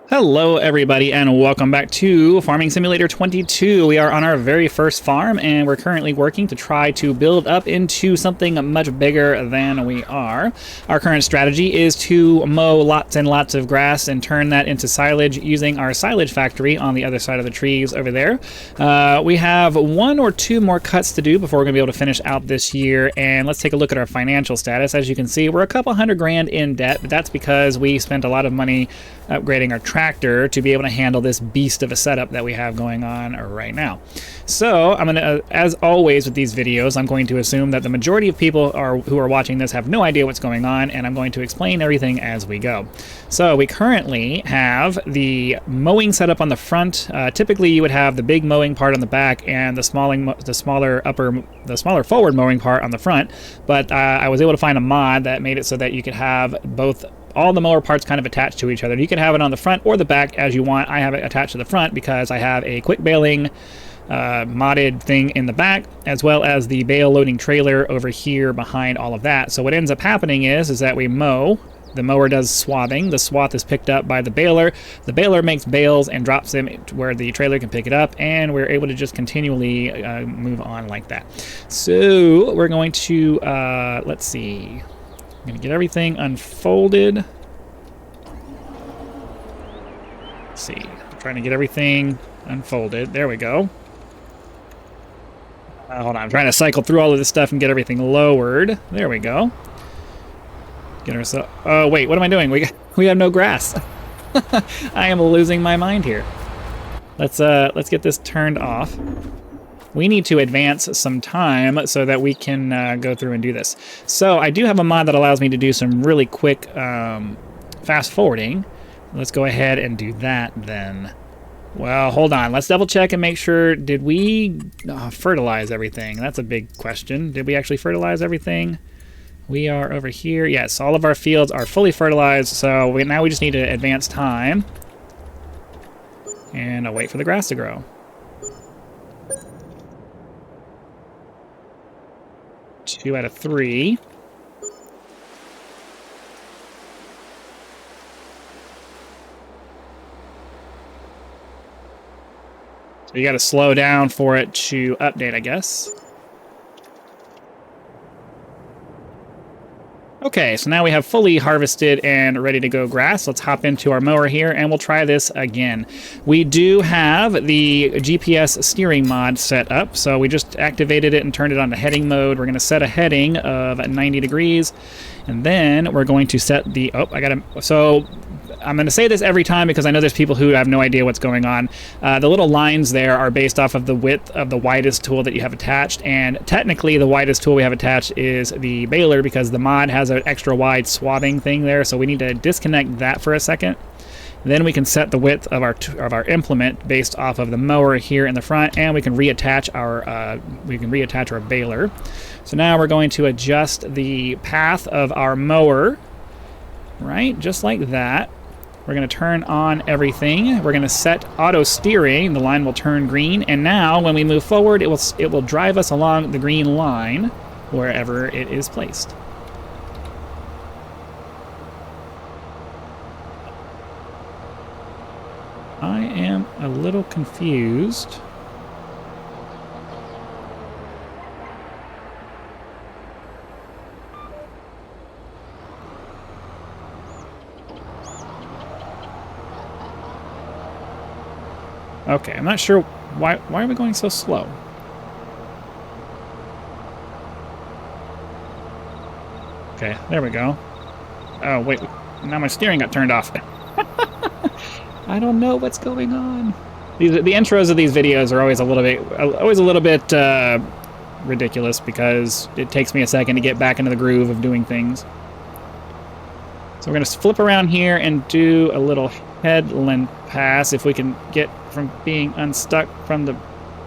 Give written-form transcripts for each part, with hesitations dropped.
Hello everybody and welcome back to Farming Simulator 22. We are on our very first farm and we're currently working to try to build up into something much bigger than we are. Our current strategy is to mow lots and lots of grass and turn that into silage using our Silage Factory on the other side of the trees over there. We have one or two more cuts to do before we're going to be able to finish out this year, and let's take a look at our financial status. As you can see, we're a couple $100 grand in debt, but that's because we spent a lot of money upgrading our tractor to be able to handle this beast of a setup that we have going on right now. So I'm going to, as always with these videos, I'm going to assume that the majority of people who are watching this have no idea what's going on, and I'm going to explain everything as we go. So we currently have the mowing setup on the front. Typically you would have the big mowing part on the back and the smaller forward mowing part on the front, but I was able to find a mod that made it so that you could have all the mower parts kind of attached to each other. You can have it on the front or the back as you want. I have it attached to the front because I have a quick baling modded thing in the back, as well as the bale loading trailer over here behind all of that. So what ends up happening is that we mow. The mower does swathing. The swath is picked up by the baler. The baler makes bales and drops them where the trailer can pick it up, and we're able to just continually move on like that. So we're going to, let's see. I'm going to get everything unfolded. Let's see. I'm trying to get everything unfolded. There we go. Hold on. I'm trying to cycle through all of this stuff and get everything lowered. There we go. Get ourselves... Oh, wait. What am I doing? We have no grass. I am losing my mind here. Let's get this turned off. We need to advance some time so that we can go through and do this. So I do have a mod that allows me to do some really quick fast forwarding. Let's go ahead and do that then. Well, hold on. Let's double check and make sure. Did we fertilize everything? That's a big question. Did we actually fertilize everything? We are over here. Yes, all of our fields are fully fertilized. So now we just need to advance time. And I'll wait for the grass to grow. 2 out of 3. So you got to slow down for it to update, I guess. Okay, so now we have fully harvested and ready to go grass. Let's hop into our mower here and we'll try this again. We do have the GPS steering mod set up, so we just activated it and turned it on to heading mode. We're going to set a heading of 90 degrees, and then we're going to set the... Oh, so I'm going to say this every time because I know there's people who have no idea what's going on. The little lines there are based off of the width of the widest tool that you have attached, and technically the widest tool we have attached is the baler because the mod has an extra wide swathing thing there, so we need to disconnect that for a second. Then we can set the width of our implement based off of the mower here in the front, and we can reattach our baler. So now we're going to adjust the path of our mower, right, just like that. We're going to turn on everything. We're going to set auto steering. The line will turn green, and now when we move forward, it will drive us along the green line wherever it is placed. I am a little confused. Okay, I'm not sure why are we going so slow? Okay, there we go. Oh, wait, now my steering got turned off. I don't know what's going on. The intros of these videos are always a little bit ridiculous because it takes me a second to get back into the groove of doing things. So we're going to flip around here and do a little headland pass if we can get from being unstuck from the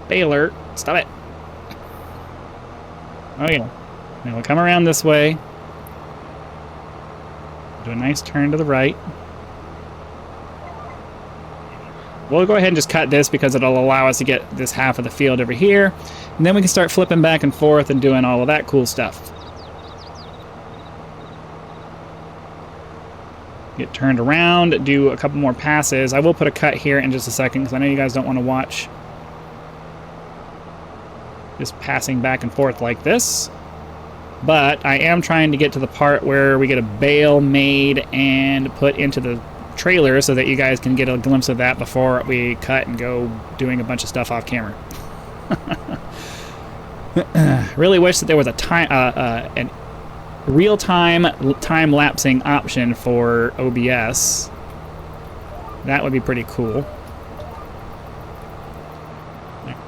baler. Stop it. Oh yeah. Now we'll come around this way. Do a nice turn to the right. We'll go ahead and just cut this because it'll allow us to get this half of the field over here. And then we can start flipping back and forth and doing all of that cool stuff. Get turned around, do a couple more passes. I will put a cut here in just a second because I know you guys don't want to watch just passing back and forth like this. But I am trying to get to the part where we get a bale made and put into the trailer so that you guys can get a glimpse of that before we cut and go doing a bunch of stuff off camera. Really wish that there was a an real-time time-lapsing option for OBS. That would be pretty cool.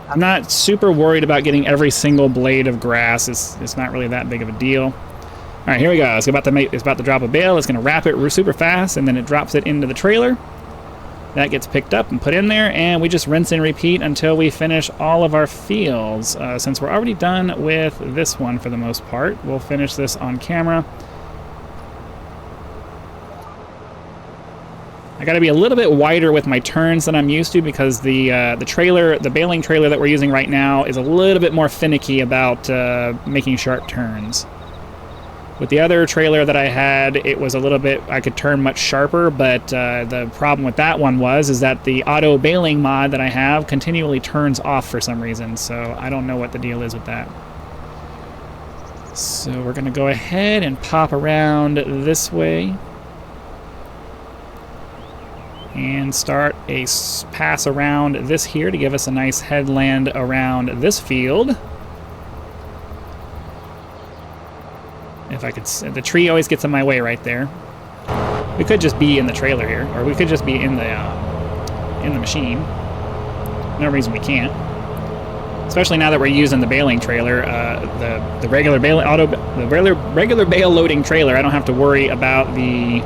I'm not super worried about getting every single blade of grass. It's not really that big of a deal. All right, here we go. It's about to drop a bale. It's going to wrap it super fast, and then it drops it into the trailer. That gets picked up and put in there, and we just rinse and repeat until we finish all of our fields. Since we're already done with this one for the most part, we'll finish this on camera. I got to be a little bit wider with my turns than I'm used to because the baling trailer that we're using right now is a little bit more finicky about making sharp turns. With the other trailer that I had, it was a little bit, I could turn much sharper, but the problem with that one is that the auto baling mod that I have continually turns off for some reason, so I don't know what the deal is with that. So we're going to go ahead and pop around this way and start a pass around this here to give us a nice headland around this field. If I could, the tree always gets in my way right there. We could just be in the trailer here, or we could just be in the machine. No reason we can't. Especially now that we're using the baling trailer, the regular bale loading trailer. I don't have to worry about the.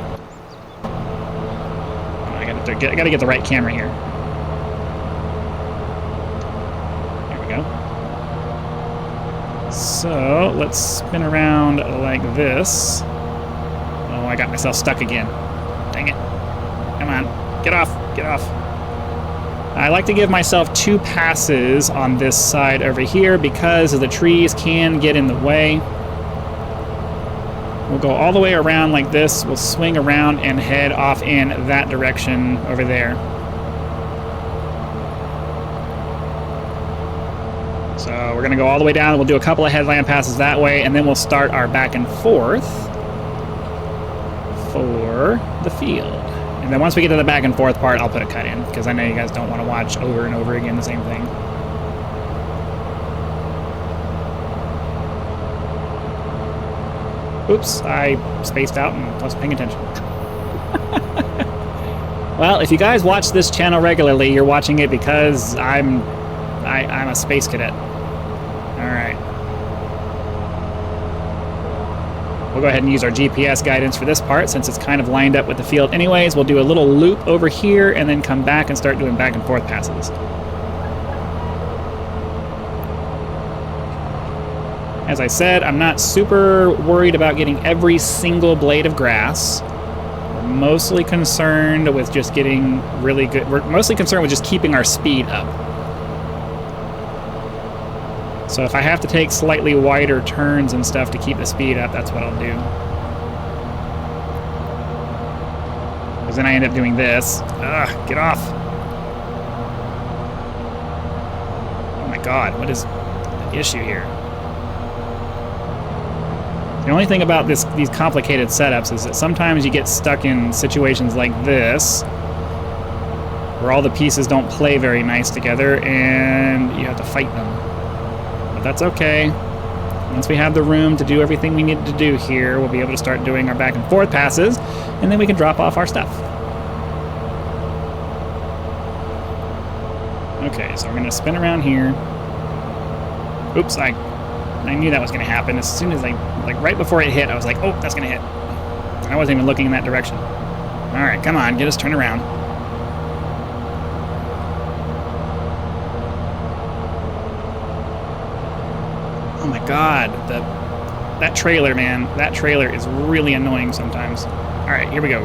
I gotta get the right camera here. There we go. So let's spin around like this. Oh, I got myself stuck again. Dang it. Come on. Get off. Get off. I like to give myself 2 passes on this side over here because the trees can get in the way. We'll go all the way around like this. We'll swing around and head off in that direction over there. So we're going to go all the way down. We'll do a couple of headland passes that way, and then we'll start our back and forth for the field. And then once we get to the back and forth part, I'll put a cut in, because I know you guys don't want to watch over and over again the same thing. Oops, I spaced out and wasn't paying attention. Well, if you guys watch this channel regularly, you're watching it because I'm a space cadet. Alright. We'll go ahead and use our GPS guidance for this part since it's kind of lined up with the field anyways. We'll do a little loop over here and then come back and start doing back and forth passes. As I said, I'm not super worried about getting every single blade of grass. We're mostly concerned with just getting really good. We're mostly concerned with just keeping our speed up. So if I have to take slightly wider turns and stuff to keep the speed up, that's what I'll do. Because then I end up doing this. Ugh, get off. Oh my god, what is the issue here? The only thing about these complicated setups is that sometimes you get stuck in situations like this where all the pieces don't play very nice together and you have to fight them. But that's okay. Once we have the room to do everything we need to do here, we'll be able to start doing our back and forth passes, and then we can drop off our stuff. Okay, so we're going to spin around here. Oops, I knew that was going to happen. As soon as like right before it hit, I was like, oh, that's going to hit. I wasn't even looking in that direction. All right, come on, get us turned around. Oh my god, that trailer, man. That trailer is really annoying sometimes. All right, here we go.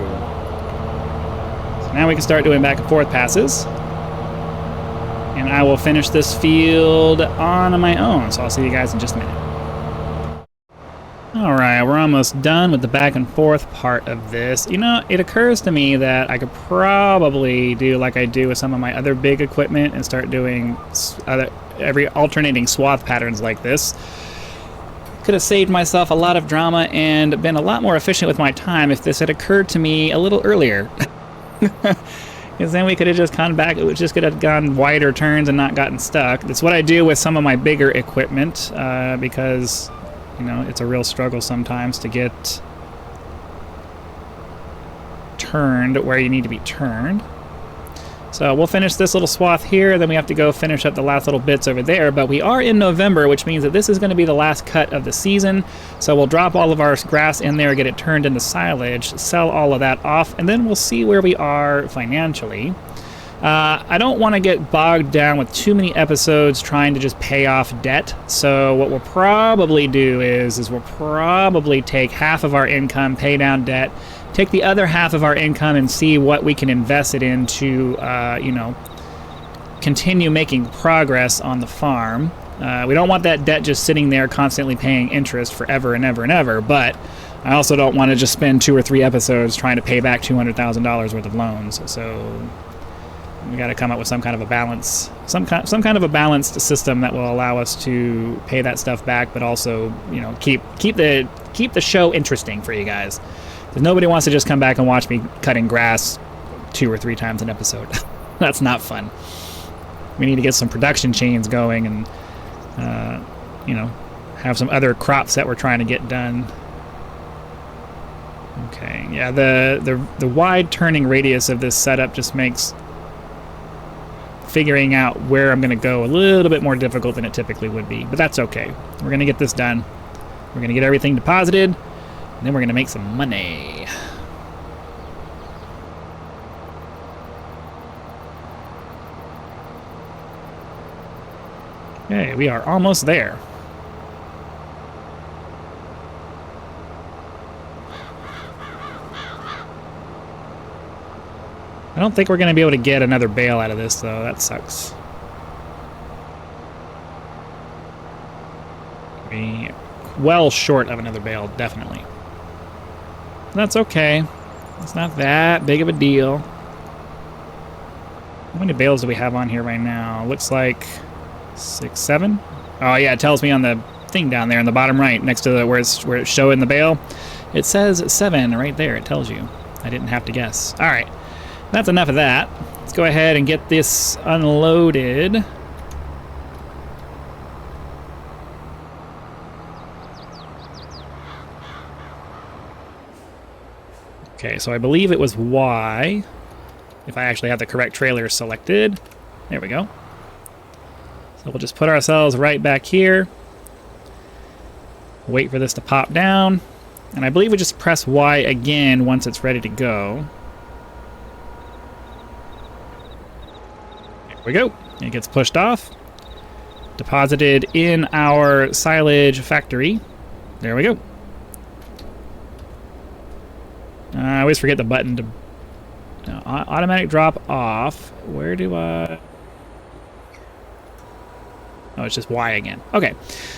So now we can start doing back and forth passes. And I will finish this field on my own, so I'll see you guys in just a minute. Alright, we're almost done with the back and forth part of this. You know, it occurs to me that I could probably do like I do with some of my other big equipment and start doing every alternating swath patterns like this. Could have saved myself a lot of drama and been a lot more efficient with my time if this had occurred to me a little earlier. Because then we could have just gone back, it just could have gone wider turns and not gotten stuck. That's what I do with some of my bigger equipment because, you know, it's a real struggle sometimes to get turned where you need to be turned. So we'll finish this little swath here, then we have to go finish up the last little bits over there, but we are in November, which means that this is going to be the last cut of the season, so we'll drop all of our grass in there, get it turned into silage, sell all of that off, and then we'll see where we are financially. I don't want to get bogged down with too many episodes trying to just pay off debt, so what we'll probably do is we'll probably take half of our income, pay down debt, take the other half of our income and see what we can invest it in to, you know, continue making progress on the farm. We don't want that debt just sitting there constantly paying interest forever and ever and ever, but I also don't want to just spend 2 or 3 episodes trying to pay back $200,000 worth of loans. So we got to come up with some kind of a balance, some kind of a balanced system that will allow us to pay that stuff back, but also, you know, keep the show interesting for you guys. Because nobody wants to just come back and watch me cutting grass 2 or 3 times an episode. That's not fun. We need to get some production chains going and, you know, have some other crops that we're trying to get done. Okay, yeah, the wide turning radius of this setup just makes figuring out where I'm going to go a little bit more difficult than it typically would be. But that's okay. We're going to get this done. We're going to get everything deposited. And then we're going to make some money. Okay, we are almost there. I don't think we're going to be able to get another bale out of this, though. That sucks. We're well short of another bale, definitely. That's okay. It's not that big of a deal. How many bales do we have on here right now? Looks like 6, 7. Oh yeah, it tells me on the thing down there in the bottom right, next to where it's showing the bale. It says 7 right there. It tells you. I didn't have to guess. All right, that's enough of that. Let's go ahead and get this unloaded. Okay, so I believe it was Y, if I actually have the correct trailer selected. There we go. So we'll just put ourselves right back here. Wait for this to pop down. And I believe we just press Y again once it's ready to go. There we go. It gets pushed off. Deposited in our Silage Factory. There we go. I always forget the button to automatic drop off. Where do I... Oh, it's just Y again. Okay,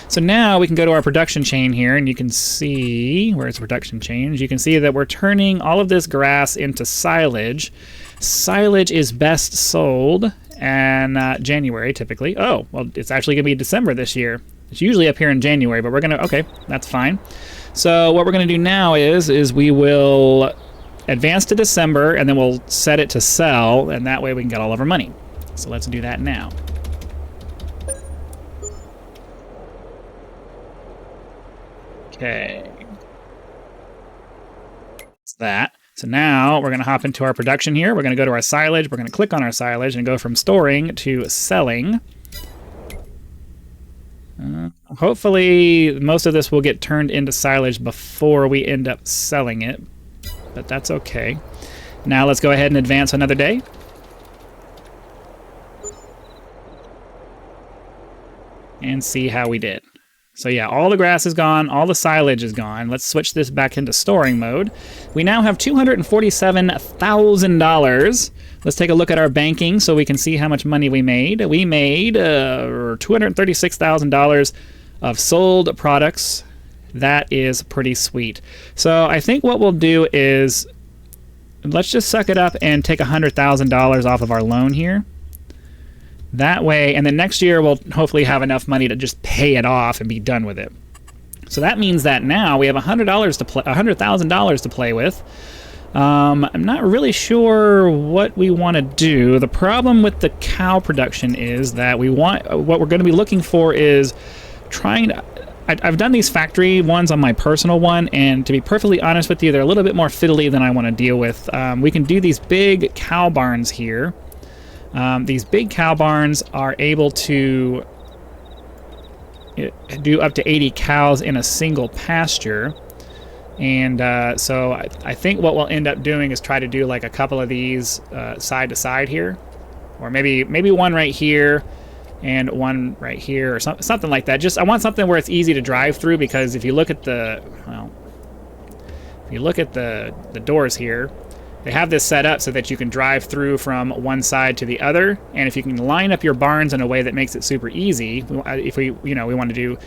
so now we can go to our production chain here, and you can see, where's production chain? You can see that we're turning all of this grass into silage. Silage is best sold in January, typically. Oh, well, it's actually going to be December this year. It's usually up here in January, but we're going to... Okay, that's fine. So what we're going to do now is we will advance to December, and then we'll set it to sell, and that way we can get all of our money. So let's do that now. Okay. That's that. So now we're going to hop into our production here. We're going to go to our silage. We're going to click on our silage and go from storing to selling. Hopefully most of this will get turned into silage before we end up selling it, but that's okay. Now let's go ahead and advance another day. And see how we did. So yeah, all the grass is gone, all the silage is gone. Let's switch this back into storing mode. We now have $247,000. Let's take a look at our banking so we can see how much money we made. We made $236,000 of sold products That is pretty sweet. So I think what we'll do is, let's just suck it up and take $100,000 off of our loan here. That way, and then next year we'll hopefully have enough money to just pay it off and be done with it. So that means that now we have $100,000 to play with. I'm not really sure what we want to do. The problem with the cow production is that what we're going to be looking for is trying to. I've done these factory ones on my personal one, and to be perfectly honest with you, they're a little bit more fiddly than I want to deal with. We can do these big cow barns here. These big cow barns are able to do up to 80 cows in a single pasture. And so I think what we'll end up doing is try to do like a couple of these side to side here. Or maybe one right here and one right here, or something like that. Just I want something where it's easy to drive through, because if you look at the doors here, they have this set up so that you can drive through from one side to the other. And if you can line up your barns in a way that makes it super easy, if we want to do,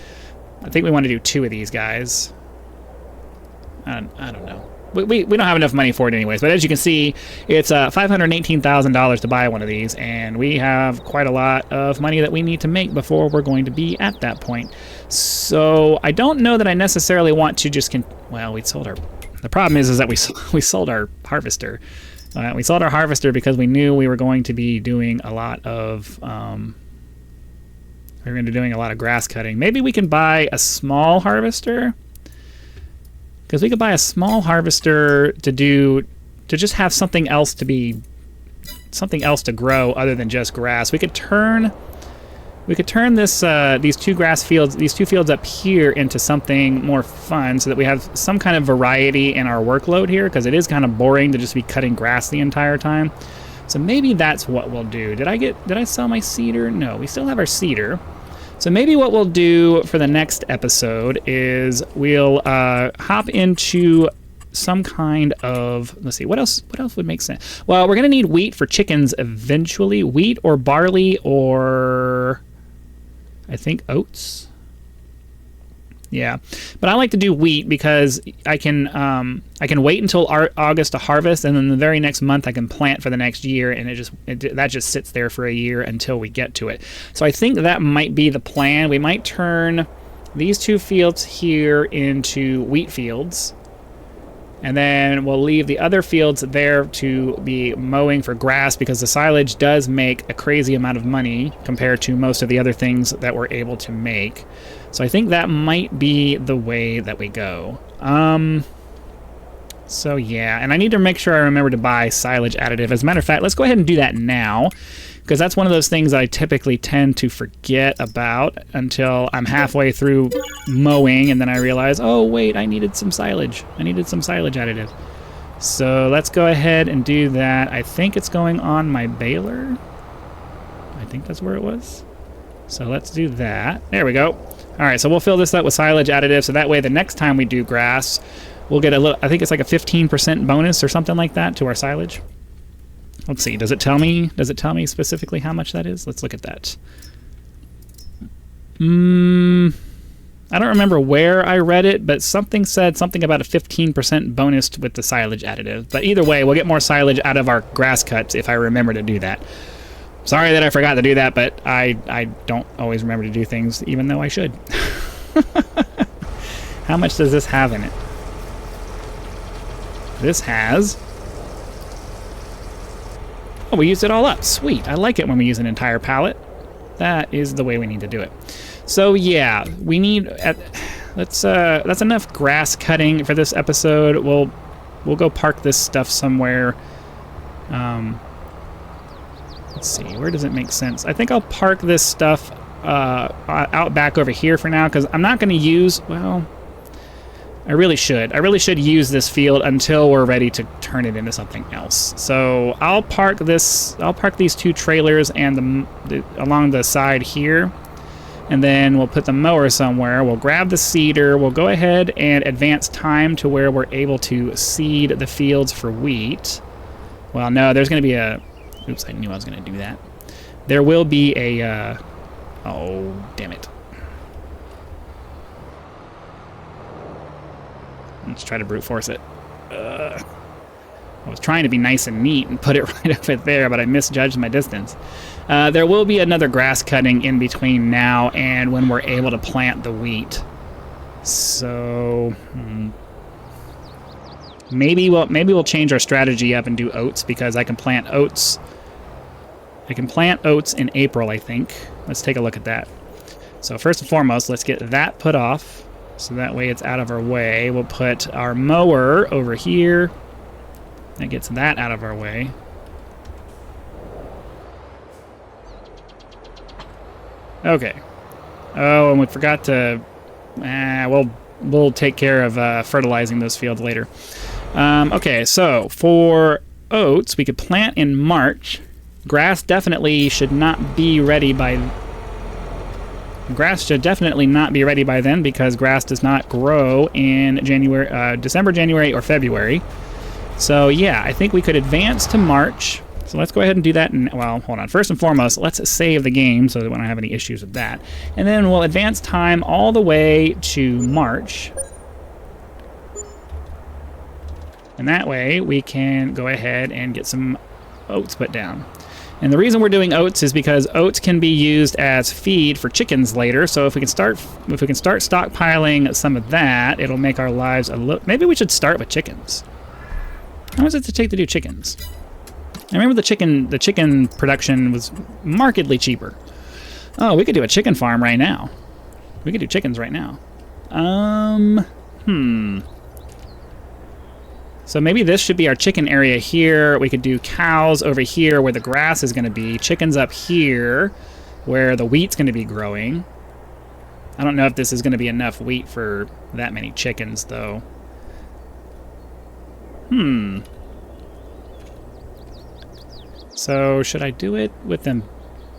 I think we want to do 2 of these guys. I don't know. We don't have enough money for it anyways, but as you can see, it's $518,000 to buy one of these, and we have quite a lot of money that we need to make before we're going to be at that point. So I don't know that I necessarily want to just well, we sold our. The problem is that we sold our harvester. We sold our harvester because we knew we were going to be doing a lot of grass cutting. Maybe we can buy a small harvester. Because we could buy a small harvester to just have something else to grow other than just grass. We could turn this these two fields up here into something more fun, so that we have some kind of variety in our workload here, because it is kind of boring to just be cutting grass the entire time. So maybe that's what we'll do. Did I sell my cedar? No, we still have our cedar. So maybe what we'll do for the next episode is we'll hop into some kind of, let's see, what else would make sense? Well, we're going to need wheat for chickens eventually. Wheat or barley, or I think oats. Yeah, but I like to do wheat because I can wait until August to harvest, and then the very next month I can plant for the next year, and that just sits there for a year until we get to it. So I think that might be the plan. We might turn these 2 fields here into wheat fields, and then we'll leave the other fields there to be mowing for grass, because the silage does make a crazy amount of money compared to most of the other things that we're able to make. So I think that might be the way that we go. So yeah, and I need to make sure I remember to buy silage additive. As a matter of fact, let's go ahead and do that now, because that's one of those things I typically tend to forget about until I'm halfway through mowing, and then I realize, oh wait, I needed some silage. I needed some silage additive. So let's go ahead and do that. I think it's going on my baler. I think that's where it was. So let's do that. There we go. All right, so we'll fill this up with silage additive, so that way the next time we do grass, we'll get a little, I think it's like a 15% bonus or something like that to our silage. Let's see, does it tell me specifically how much that is? Let's look at that. I don't remember where I read it, but something said something about a 15% bonus with the silage additive. But either way, we'll get more silage out of our grass cuts if I remember to do that. Sorry that I forgot to do that, but I don't always remember to do things, even though I should. How much does this have in it? This has... Oh, we used it all up. Sweet. I like it when we use an entire pallet. That is the way we need to do it. So yeah, we need... that's enough grass cutting for this episode. We'll go park this stuff somewhere. Let's see, where does it make sense? I think I'll park this stuff out back over here for now, because I'm not going to use, well, I really should use this field until we're ready to turn it into something else. So I'll park these 2 trailers and along the side here, and then we'll put the mower somewhere. We'll grab the seeder. We'll go ahead and advance time to where we're able to seed the fields for wheat. Well, no, there's going to be a... Oops, I knew I was going to do that. There will be a... oh, damn it. Let's try to brute force it. I was trying to be nice and neat and put it right over there, but I misjudged my distance. There will be another grass cutting in between now and when we're able to plant the wheat. So maybe we'll change our strategy up and do oats, because I can plant oats. I can plant oats in April, I think. Let's take a look at that. So first and foremost, let's get that put off, so that way it's out of our way. We'll put our mower over here. That gets that out of our way. Okay. Oh, and we forgot to... we'll take care of fertilizing those fields later. Okay, so for oats, we could plant in March. Grass definitely should not be ready by... Grass should definitely not be ready by then, because grass does not grow in December, January, or February. So yeah, I think we could advance to March. So let's go ahead and do that. Well, hold on. First and foremost, let's save the game so that we don't have any issues with that. And then we'll advance time all the way to March. And that way we can go ahead and get some oats put down. And the reason we're doing oats is because oats can be used as feed for chickens later. So if we can start stockpiling some of that, it'll make our lives a little... Maybe we should start with chickens. How much does it take to do chickens? I remember the chicken production was markedly cheaper. Oh, we could do a chicken farm right now. We could do chickens right now. So maybe this should be our chicken area here. We could do cows over here where the grass is going to be. Chickens up here where the wheat's going to be growing. I don't know if this is going to be enough wheat for that many chickens, though. So should I do it with them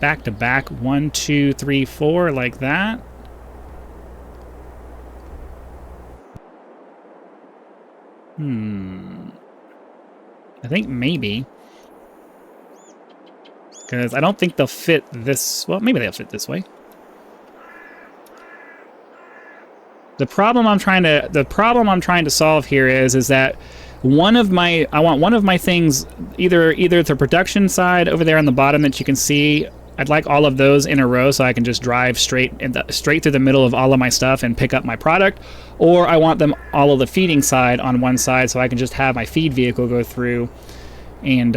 back to back? 1, 2, 3, 4, like that? I think maybe. Because I don't think they'll fit this... Well, maybe they'll fit this way. The problem I'm trying to solve here is that I want one of my things, either the production side over there on the bottom that you can see. I'd like all of those in a row so I can just drive straight through the middle of all of my stuff and pick up my product. Or I want them all of the feeding side on one side so I can just have my feed vehicle go through and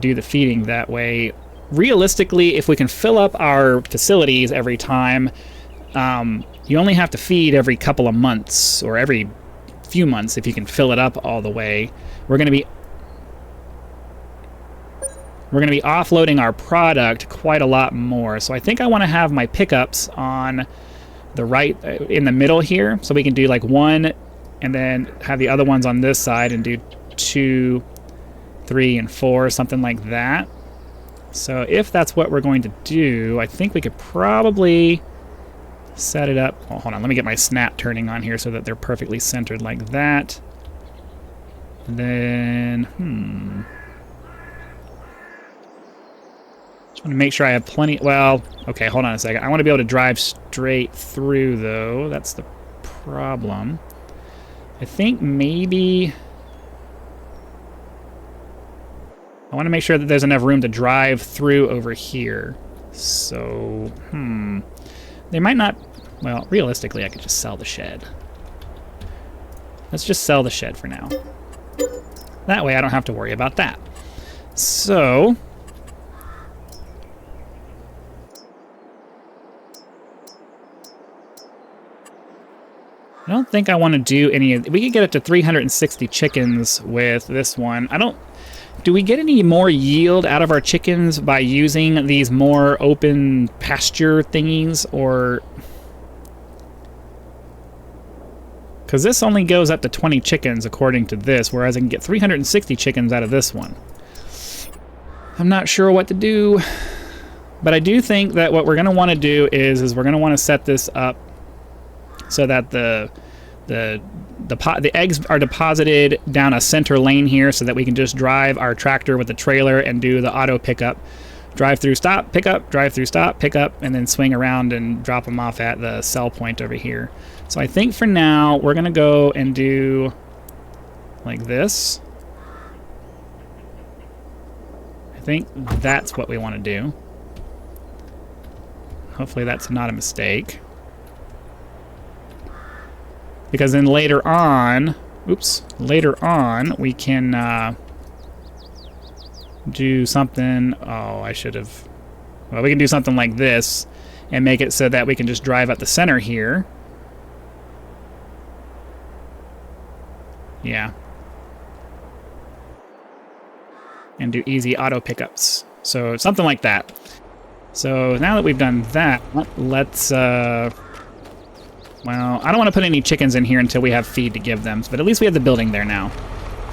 do the feeding that way. Realistically, if we can fill up our facilities every time, you only have to feed every couple of months or every few months if you can fill it up all the way. We're going to be offloading our product quite a lot more. So I think I want to have my pickups on the right, in the middle here, so we can do like 1 and then have the other ones on this side and do 2, 3, and 4, something like that. So if that's what we're going to do, I think we could probably set it up. Oh, hold on, let me get my snap turning on here so that they're perfectly centered like that. And then, just want to make sure I have plenty. Well, okay, hold on a second. I want to be able to drive straight through, though. That's the problem. I think maybe I want to make sure that there's enough room to drive through over here. So, they might not... Well, realistically, I could just sell the shed. Let's just sell the shed for now. That way I don't have to worry about that. So... I don't think I want to do any of... We could get up to 360 chickens with this one. Do we get any more yield out of our chickens by using these more open pasture thingies, or... Because this only goes up to 20 chickens according to this, whereas I can get 360 chickens out of this one. I'm not sure what to do, but I do think that what we're going to want to do is we're going to want to set this up so that the eggs are deposited down a center lane here, so that we can just drive our tractor with the trailer and do the auto pickup. Drive through, stop, pick up, drive through, stop, pick up, and then swing around and drop them off at the sell point over here. So I think for now, we're going to go and do like this. I think that's what we want to do. Hopefully that's not a mistake. Because then later on, later on we can do something. Oh, I should have. Well, we can do something like this and make it so that we can just drive up the center here. Yeah. And do easy auto pickups. So something like that. So now that we've done that, let's, well, I don't want to put any chickens in here until we have feed to give them, but at least we have the building there now.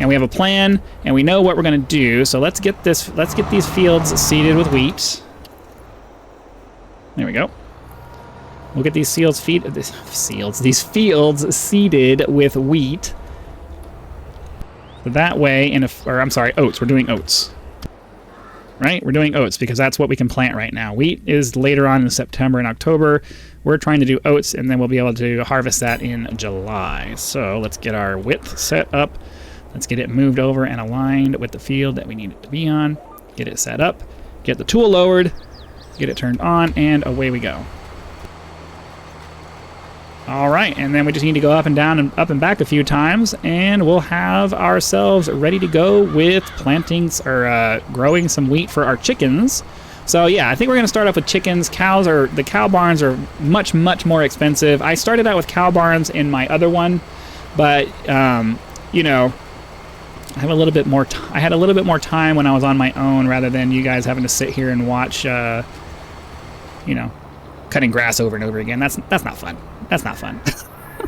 And we have a plan, and we know what we're going to do. So let's get these fields seeded with wheat. There we go. We'll get these fields seeded with wheat. So that way, or I'm sorry, oats. We're doing oats. Right? We're doing oats because that's what we can plant right now. Wheat is later on in September and October. We're trying to do oats, and then we'll be able to harvest that in July. So let's get our width set up. Let's get it moved over and aligned with the field that we need it to be on. Get it set up. Get the tool lowered. Get it turned on, and away we go. All right, and then we just need to go up and down and up and back a few times, and we'll have ourselves ready to go with plantings or growing some wheat for our chickens. So yeah, I think we're going to start off with chickens. The cow barns are much, much more expensive. I started out with cow barns in my other one, but you know, I had a little bit more time when I was on my own rather than you guys having to sit here and watch, you know, cutting grass over and over again. That's not fun. That's not fun.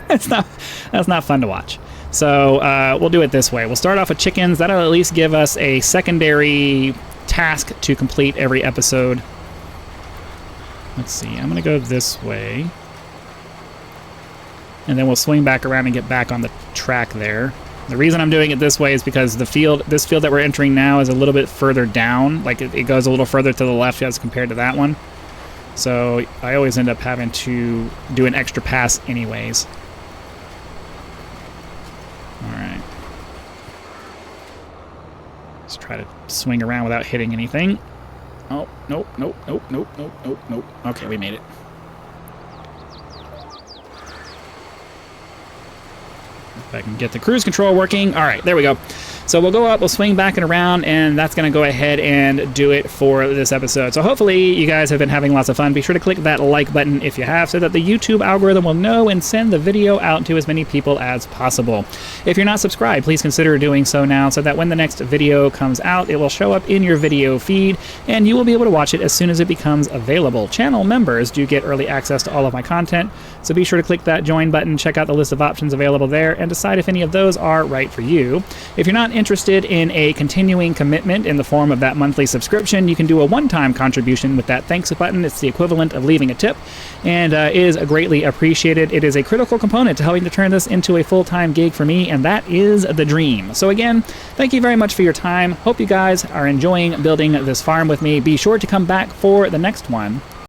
that's not fun to watch. So we'll do it this way. We'll start off with chickens. That'll at least give us a secondary task to complete every episode. Let's see. I'm going to go this way. And then we'll swing back around and get back on the track there. The reason I'm doing it this way is because this field that we're entering now is a little bit further down. Like it goes a little further to the left as compared to that one. So I always end up having to do an extra pass anyways. All right. Let's try to swing around without hitting anything. Oh, nope. Okay, we made it. If I can get the cruise control working. All right, there we go. So we'll go up, we'll swing back and around, and that's going to go ahead and do it for this episode. So hopefully you guys have been having lots of fun. Be sure to click that like button if you have, so that the YouTube algorithm will know and send the video out to as many people as possible. If you're not subscribed, please consider doing so now, so that when the next video comes out, it will show up in your video feed, and you will be able to watch it as soon as it becomes available. Channel members do get early access to all of my content, so be sure to click that join button, check out the list of options available there, and decide if any of those are right for you. If you're not interested in a continuing commitment in the form of that monthly subscription, you can do a one-time contribution with that thanks button. It's the equivalent of leaving a tip, and is greatly appreciated. It is a critical component to helping to turn this into a full-time gig for me, and that is the dream. So again, thank you very much for your time. Hope you guys are enjoying building this farm with me. Be sure to come back for the next one.